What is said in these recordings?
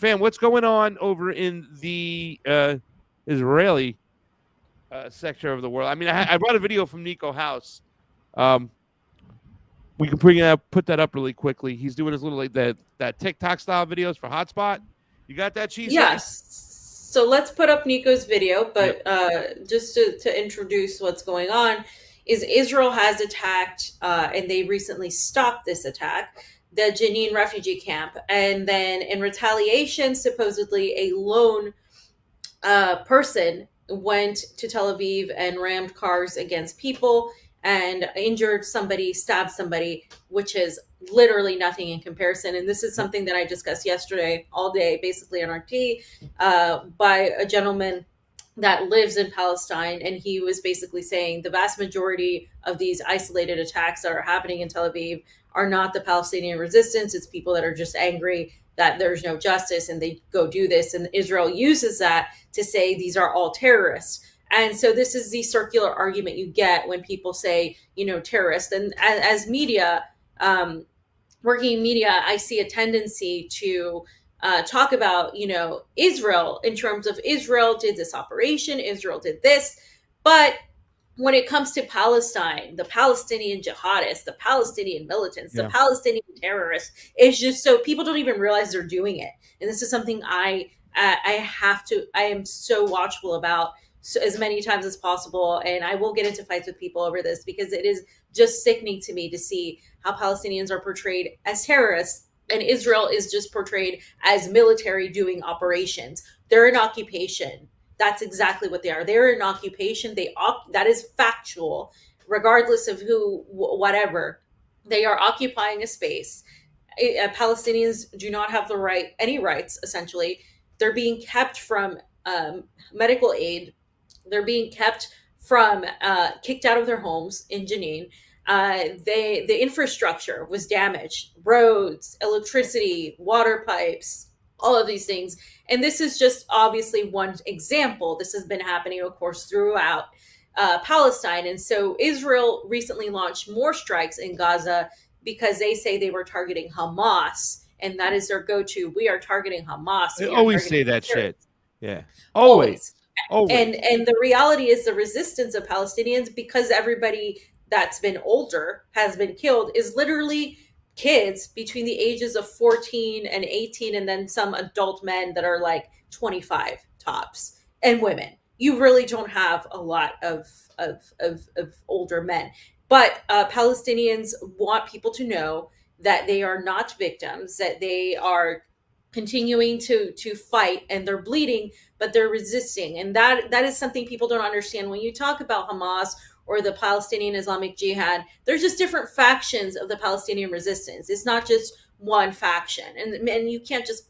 Fam, what's going on over in the Israeli sector of the world? I mean, I brought a video from Niko House. We can put that up really quickly. He's doing his little like that TikTok style videos for Hotspot. You got that, Cheese? Yes. So let's put up Niko's video, but just to introduce what's going on is Israel has attacked, and they recently stopped this attack, the Jenin refugee camp. And then in retaliation, supposedly a lone person went to Tel Aviv and rammed cars against people and injured somebody, stabbed somebody, which is literally nothing in comparison. And this is something that I discussed yesterday all day, basically on RT, by a gentleman that lives in Palestine. And he was basically saying the vast majority of these isolated attacks that are happening in Tel Aviv are not the Palestinian resistance. It's people that are just angry that there's no justice and they go do this. And Israel uses that to say these are all terrorists. And so this is the circular argument you get when people say, terrorist. And as media, working in media, I see a tendency to talk about, Israel in terms of Israel did this operation, Israel did this. But when it comes to Palestine, the Palestinian jihadists, the Palestinian militants, the Palestinian terrorists, it's just so people don't even realize they're doing it. And this is something I am so watchful about as many times as possible. And I will get into fights with people over this because it is just sickening to me to see how Palestinians are portrayed as terrorists and Israel is just portrayed as military doing operations. They're in occupation. That's exactly what they are. They're in occupation. That is factual, regardless of who, whatever. They are occupying a space. Palestinians do not have any rights, essentially. They're being kept from medical aid. They're being kept from kicked out of their homes in Jenin. The infrastructure was damaged, roads, electricity, water pipes, all of these things. And this is just obviously one example. This has been happening, of course, throughout Palestine. And so Israel recently launched more strikes in Gaza because they say they were targeting Hamas. And that is their go-to. We are targeting Hamas. They always say that shit. Yeah. Always. And the reality is the resistance of Palestinians, because everybody that's been older has been killed, is literally kids between the ages of 14 and 18, and then some adult men that are like 25 tops, and women. You really don't have a lot of older men. But Palestinians want people to know that they are not victims, that they are continuing to fight, and they're bleeding, but they're resisting. And that is something people don't understand. When you talk about Hamas or the Palestinian Islamic Jihad, there's just different factions of the Palestinian resistance. It's not just one faction. And you can't just,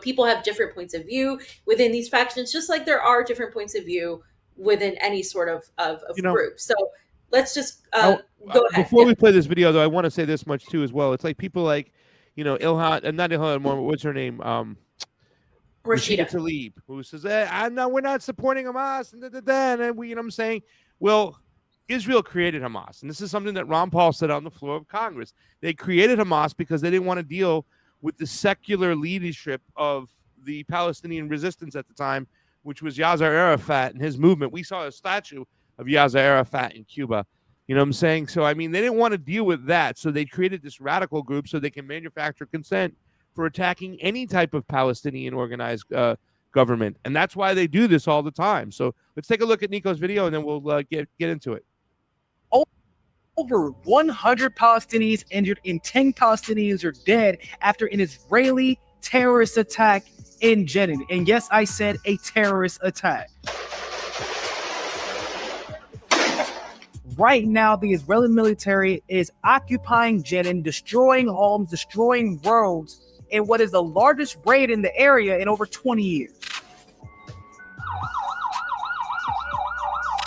people have different points of view within these factions, just like there are different points of view within any sort of group. So let's just go ahead. Before we play this video, though, I want to say this much, too, as well. It's like people like, Ilhan, and not Ilhan, what's her name? Rashida Tlaib, who says, no, we're not supporting Hamas, and we, I'm saying, well, Israel created Hamas, and this is something that Ron Paul said on the floor of Congress. They created Hamas because they didn't want to deal with the secular leadership of the Palestinian resistance at the time, which was Yasser Arafat and his movement. We saw a statue of Yasser Arafat in Cuba. You know what I'm saying? So, I mean, they didn't want to deal with that, so they created this radical group so they can manufacture consent for attacking any type of Palestinian organized government, and that's why they do this all the time. So let's take a look at Niko's video, and then we'll get into it. Over 100 Palestinians injured and 10 Palestinians are dead after an Israeli terrorist attack in Jenin. And yes, I said a terrorist attack. Right now, the Israeli military is occupying Jenin, destroying homes, destroying roads, in what is the largest raid in the area in over 20 years.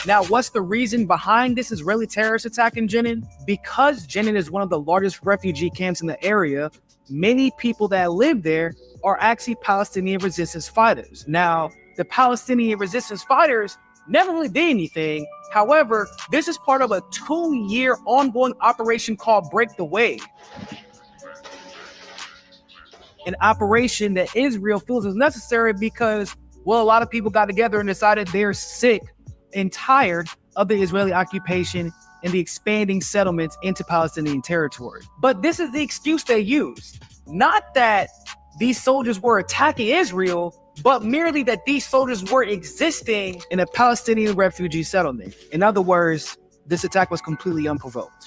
Now, what's the reason behind this Israeli terrorist attack in Jenin? Because Jenin is one of the largest refugee camps in the area, many people that live there are actually Palestinian resistance fighters. Now, the Palestinian resistance fighters never really did anything. However, this is part of a 2-year ongoing operation called Break the Wave. an operation that Israel feels is necessary because, well, a lot of people got together and decided they're sick and tired of the Israeli occupation and the expanding settlements into Palestinian territory. But this is the excuse they used. Not that these soldiers were attacking Israel, but merely that these soldiers were existing in a Palestinian refugee settlement. In other words, this attack was completely unprovoked.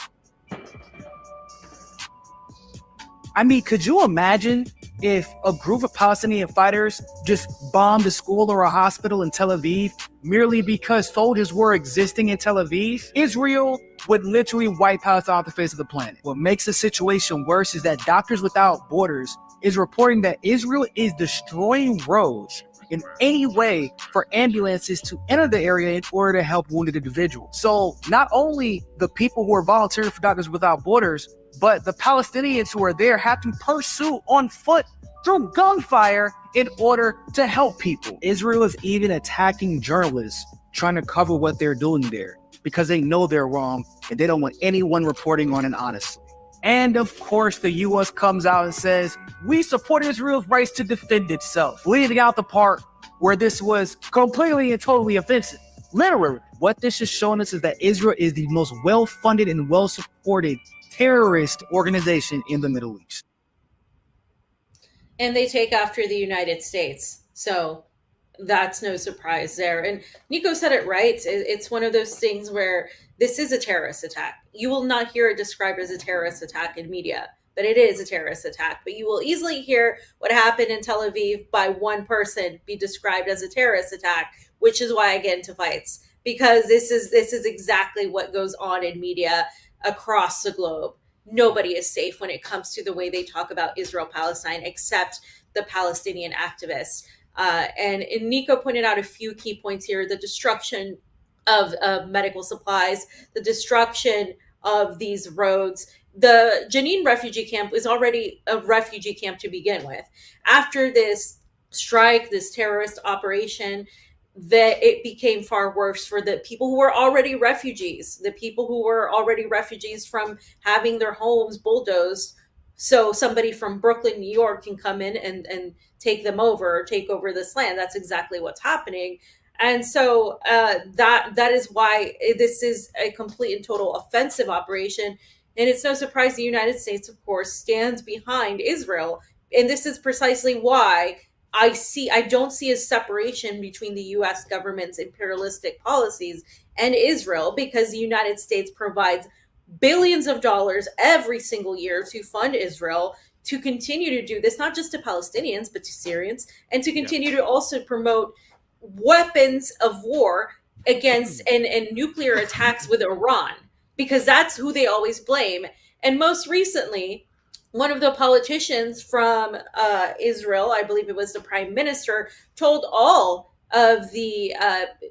I mean, could you imagine if a group of Palestinian fighters just bombed a school or a hospital in Tel Aviv merely because soldiers were existing in Tel Aviv? Israel would literally wipe out off the face of the planet. What makes the situation worse is that Doctors Without Borders is reporting that Israel is destroying roads in any way for ambulances to enter the area in order to help wounded individuals. So not only the people who are volunteering for Doctors Without Borders, but the Palestinians who are there have to pursue on foot through gunfire in order to help people. Israel is even attacking journalists trying to cover what they're doing there because they know they're wrong and they don't want anyone reporting on it honestly. And of course, the U.S. comes out and says, we support Israel's rights to defend itself, leaving out the part where this was completely and totally offensive. Literally, what this is showing us is that Israel is the most well-funded and well-supported terrorist organization in the Middle East. And they take after the United States. So that's no surprise there. And Niko said it right. It's one of those things where this is a terrorist attack. You will not hear it described as a terrorist attack in media, but it is a terrorist attack. But you will easily hear what happened in Tel Aviv by one person be described as a terrorist attack, which is why I get into fights, because this is exactly what goes on in media across the globe. Nobody is safe when it comes to the way they talk about Israel-Palestine, except the Palestinian activists. And Niko pointed out a few key points here: the destruction of medical supplies, the destruction of these roads. The Jenin refugee camp is already a refugee camp to begin with. After this strike, this terrorist operation, that it became far worse for the people who were already refugees, the people who were already refugees from having their homes bulldozed. So somebody from Brooklyn, New York can come in and take them over, take over this land. That's exactly what's happening. And so that is why this is a complete and total offensive operation. And it's no surprise the United States, of course, stands behind Israel. And this is precisely why I don't see a separation between the U.S. government's imperialistic policies and Israel, because the United States provides billions of dollars every single year to fund Israel to continue to do this, not just to Palestinians, but to Syrians, and to continue to also promote weapons of war against and nuclear attacks with Iran, because that's who they always blame. And most recently, one of the politicians from Israel, I believe it was the prime minister, told all of the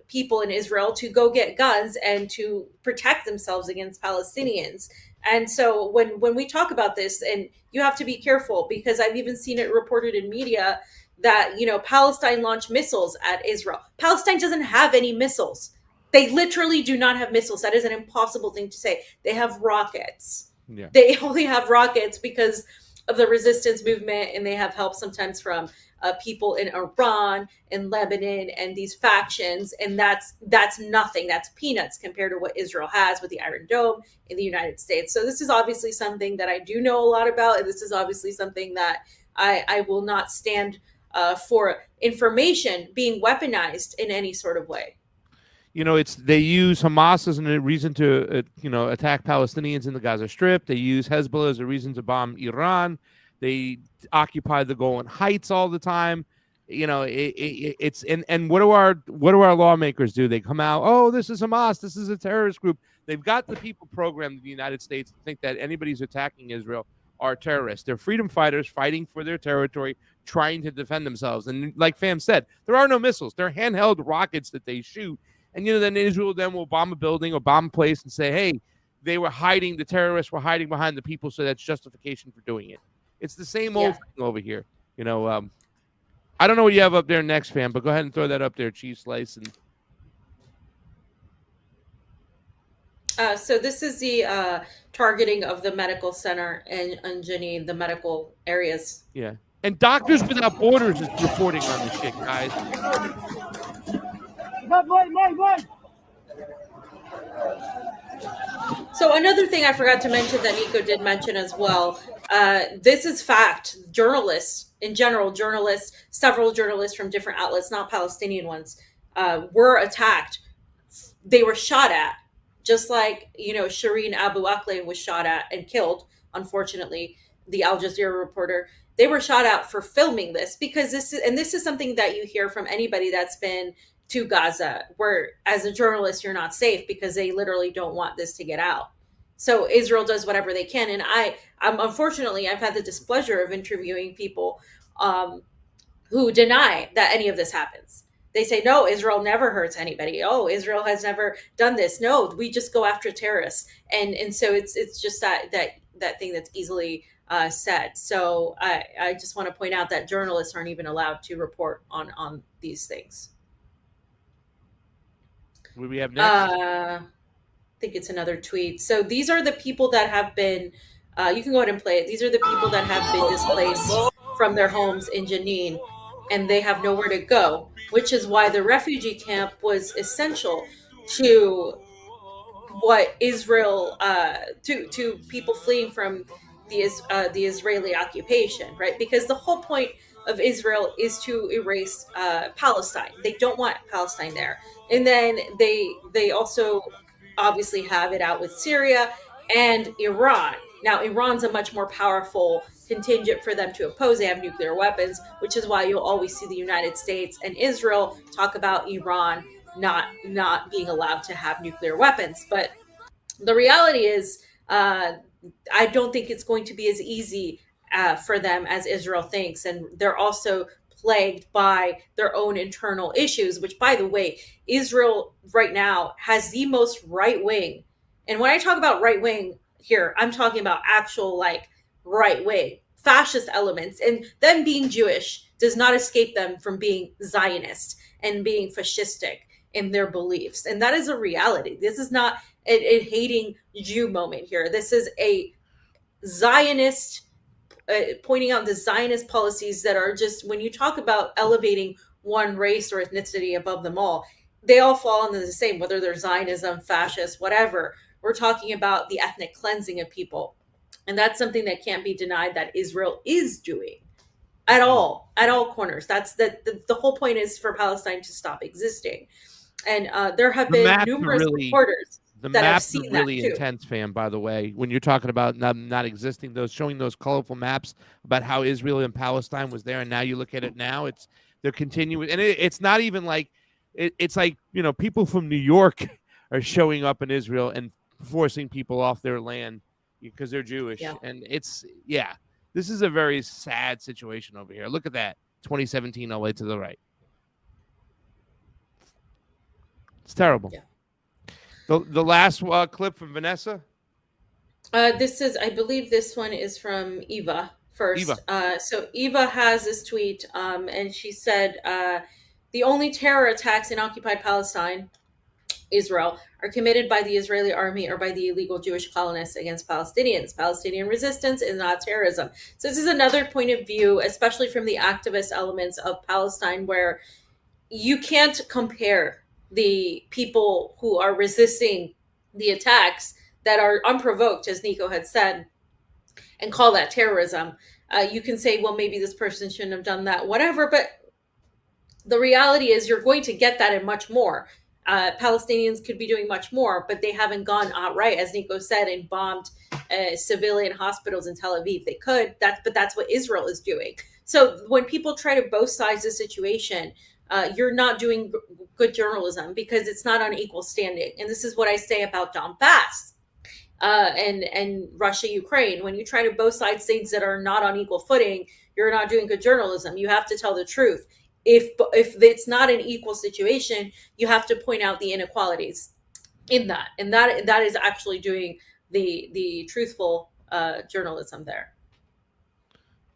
people in Israel to go get guns and to protect themselves against Palestinians. And so when we talk about this, and you have to be careful, because I've even seen it reported in media that, Palestine launched missiles at Israel. Palestine doesn't have any missiles. They literally do not have missiles. That is an impossible thing to say. They have rockets. Yeah. They only have rockets because of the resistance movement, and they have help sometimes from people in Iran and Lebanon and these factions. And that's nothing. That's peanuts compared to what Israel has with the Iron Dome in the United States. So this is obviously something that I do know a lot about. And this is obviously something that I will not stand for information being weaponized in any sort of way. They use Hamas as a reason to, attack Palestinians in the Gaza Strip. They use Hezbollah as a reason to bomb Iran. They occupy the Golan Heights all the time. It's and what do our lawmakers do? They come out, oh, this is Hamas, this is a terrorist group. They've got the people programmed in the United States to think that anybody who's attacking Israel are terrorists. They're freedom fighters fighting for their territory, trying to defend themselves. And like Fam said, there are no missiles. They're handheld rockets that they shoot. And, then Israel will bomb a building or bomb a place and say, hey, the terrorists were hiding behind the people, so that's justification for doing it. It's the same old thing over here. I don't know what you have up there next, Fam, but go ahead and throw that up there, Cheese Slice. So this is the targeting of the medical center and Jenin, the medical areas. Yeah. And Doctors Without Borders is reporting on this shit, guys. So another thing I forgot to mention that Niko did mention as well, this is fact. Journalists, in general, several journalists from different outlets, not Palestinian ones, were attacked. They were shot at, just like, Shireen Abu Akleh was shot at and killed, unfortunately, the Al Jazeera reporter. They were shot at for filming this, because this is something that you hear from anybody that's been to Gaza, where as a journalist you're not safe, because they literally don't want this to get out. So Israel does whatever they can, and I'm unfortunately, I've had the displeasure of interviewing people who deny that any of this happens. They say, no, Israel never hurts anybody. Oh, Israel has never done this. No, we just go after terrorists, and so it's just that thing that's easily said. So I just want to point out that journalists aren't even allowed to report on these things. What do we have next? I think it's another tweet. So these are the people that have been, you can go ahead and play it. These are the people that have been displaced from their homes in Jenin, and they have nowhere to go, which is why the refugee camp was essential to what Israel, to people fleeing from the Israeli occupation, right? Because the whole point of Israel is to erase Palestine. They don't want Palestine there. And then they also obviously have it out with Syria and Iran. Now, Iran's a much more powerful contingent for them to oppose. They have nuclear weapons, which is why you'll always see the United States and Israel talk about Iran not being allowed to have nuclear weapons. But the reality is, I don't think it's going to be as easy for them as Israel thinks. And they're also plagued by their own internal issues, which, by the way, Israel right now has the most right wing. And when I talk about right wing here, I'm talking about actual right wing fascist elements. And them being Jewish does not escape them from being Zionist and being fascistic in their beliefs. And that is a reality. This is not a hating Jew moment here. This is a Zionist, pointing out the Zionist policies that are just, when you talk about elevating one race or ethnicity above them all, they all fall under the same, whether they're Zionism, fascist, whatever. We're talking about the ethnic cleansing of people. And that's something that can't be denied that Israel is doing at all corners. That's the whole point is for Palestine to stop existing. And there have been numerous reporters that have seen that too. The maps are really intense, fam, by the way. When you're talking about not existing, showing those colorful maps about how Israel and Palestine was there, and now you look at it now, they're continuing. And it's not even like, it's like, people from New York are showing up in Israel and forcing people off their land because they're Jewish. Yeah. And this is a very sad situation over here. Look at that, 2017 all the way to the right. It's terrible. Yeah. The last clip from Vanessa? This is, I believe this one is from Eva first. Eva. So Eva has this tweet, and she said, the only terror attacks in occupied Palestine, Israel, are committed by the Israeli army or by the illegal Jewish colonists against Palestinians. Palestinian resistance is not terrorism. So this is another point of view, especially from the activist elements of Palestine, where you can't compare the people who are resisting the attacks that are unprovoked, as Niko had said, and call that terrorism. You can say, well, maybe this person shouldn't have done that, whatever. But the reality is you're going to get that and much more. Palestinians could be doing much more, but they haven't gone outright, as Niko said, and bombed civilian hospitals in Tel Aviv. They could, but that's what Israel is doing. So when people try to both sides the situation, you're not doing good journalism, because it's not on equal standing. And this is what I say about Donbass and Russia, Ukraine. When you try to both sides things that are not on equal footing, you're not doing good journalism. You have to tell the truth. If it's not an equal situation, you have to point out the inequalities in that. And that is actually doing the truthful journalism there.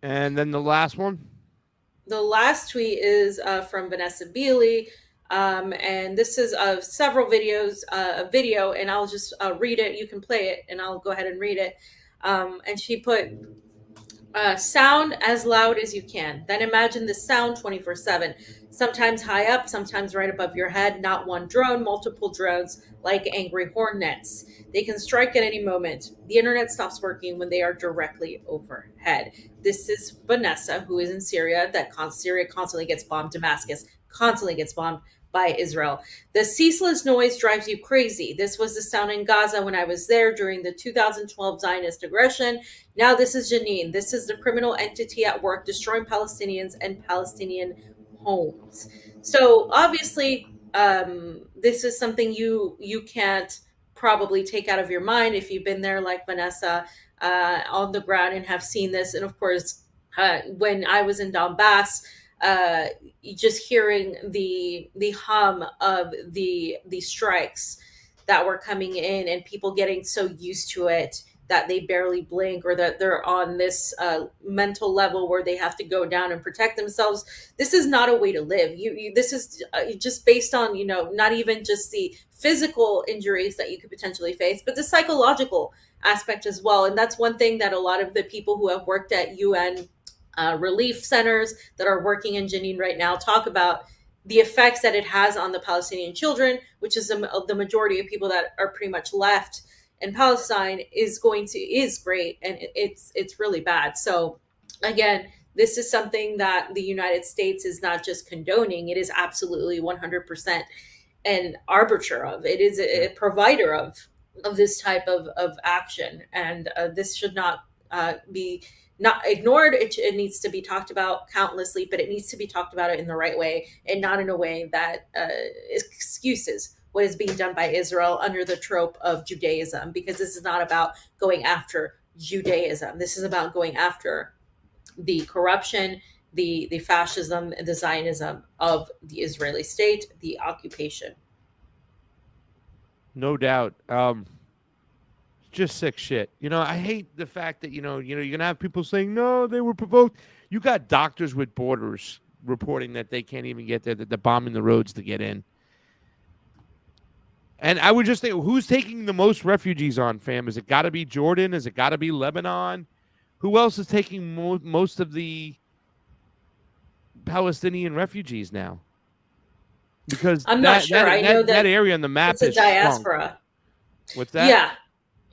And then the last one? The last tweet is from Vanessa Beeley, and this is several videos, a video, and I'll just read it. You can play it, and I'll go ahead and read it. And she put, Sound as loud as you can. Then imagine the sound 24/7. Sometimes high up, sometimes right above your head. Not one drone, multiple drones like angry hornets. They can strike at any moment. The internet stops working when they are directly overhead. This is Vanessa, who is in Syria. Syria constantly gets bombed. Damascus constantly gets bombed by Israel. The ceaseless noise drives you crazy. This was the sound in Gaza when I was there during the 2012 Zionist aggression. Now this is Jenin. This is the criminal entity at work destroying Palestinians and Palestinian homes. So obviously, this is something you can't probably take out of your mind if you've been there like Vanessa on the ground and have seen this. And of course, when I was in Donbass, just hearing the hum of the strikes that were coming in and people getting so used to it that they barely blink, or that they're on this mental level where they have to go down and protect themselves. This is not a way to live. This is just based on, not even just the physical injuries that you could potentially face, but the psychological aspect as well. And that's one thing that a lot of the people who have worked at UN relief centers that are working in Jenin right now talk about the effects that it has on the Palestinian children, which is the majority of people that are pretty much left in Palestine is great, and it's really bad. So again, this is something that the United States is not just condoning; it is absolutely 100% an arbiter of. It is a provider of this type of action, and this should not be not ignored. It needs to be talked about countlessly, but it needs to be talked about it in the right way, and not in a way that excuses what is being done by Israel under the trope of Judaism, because this is not about going after Judaism. This is about going after the corruption, the fascism, and the Zionism of the Israeli state, the occupation. No doubt. Just sick shit. I hate the fact that, you're going to have people saying, no, they were provoked. You got Doctors with Borders reporting that they can't even get there, that they're bombing the roads to get in. And I would just think, who's taking the most refugees on, fam? Is it got to be Jordan? Is it got to be Lebanon? Who else is taking most of the Palestinian refugees now? Because I'm not sure. I know that area on the map is a diaspora. Strong. What's that? Yeah,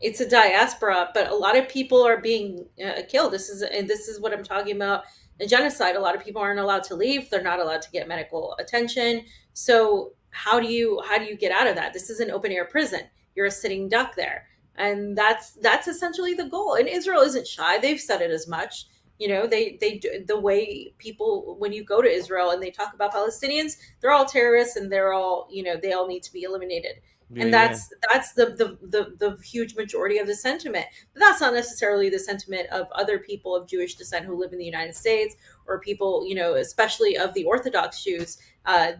it's a diaspora, but a lot of people are being killed. This is what I'm talking about. In genocide, a lot of people aren't allowed to leave. They're not allowed to get medical attention. So how do you get out of that? This is an open air prison. You're a sitting duck there, and that's essentially the goal. And Israel isn't shy. They've said it as much. They do the way people, when you go to Israel and they talk about Palestinians, they're all terrorists and they're all, they all need to be eliminated. Yeah, and that's the huge majority of the sentiment. But that's not necessarily the sentiment of other people of Jewish descent who live in the United States, or people, especially of the Orthodox Jews.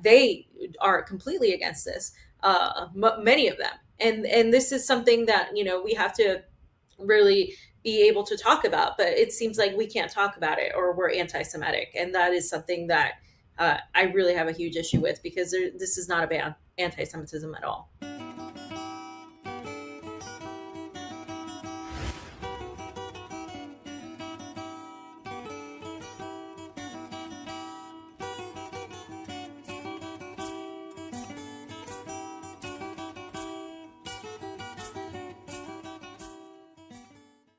They are completely against this, many of them. And this is something that, we have to really be able to talk about. But it seems like we can't talk about it, or we're anti-Semitic. And that is something that I really have a huge issue with, because this is not about anti-Semitism at all.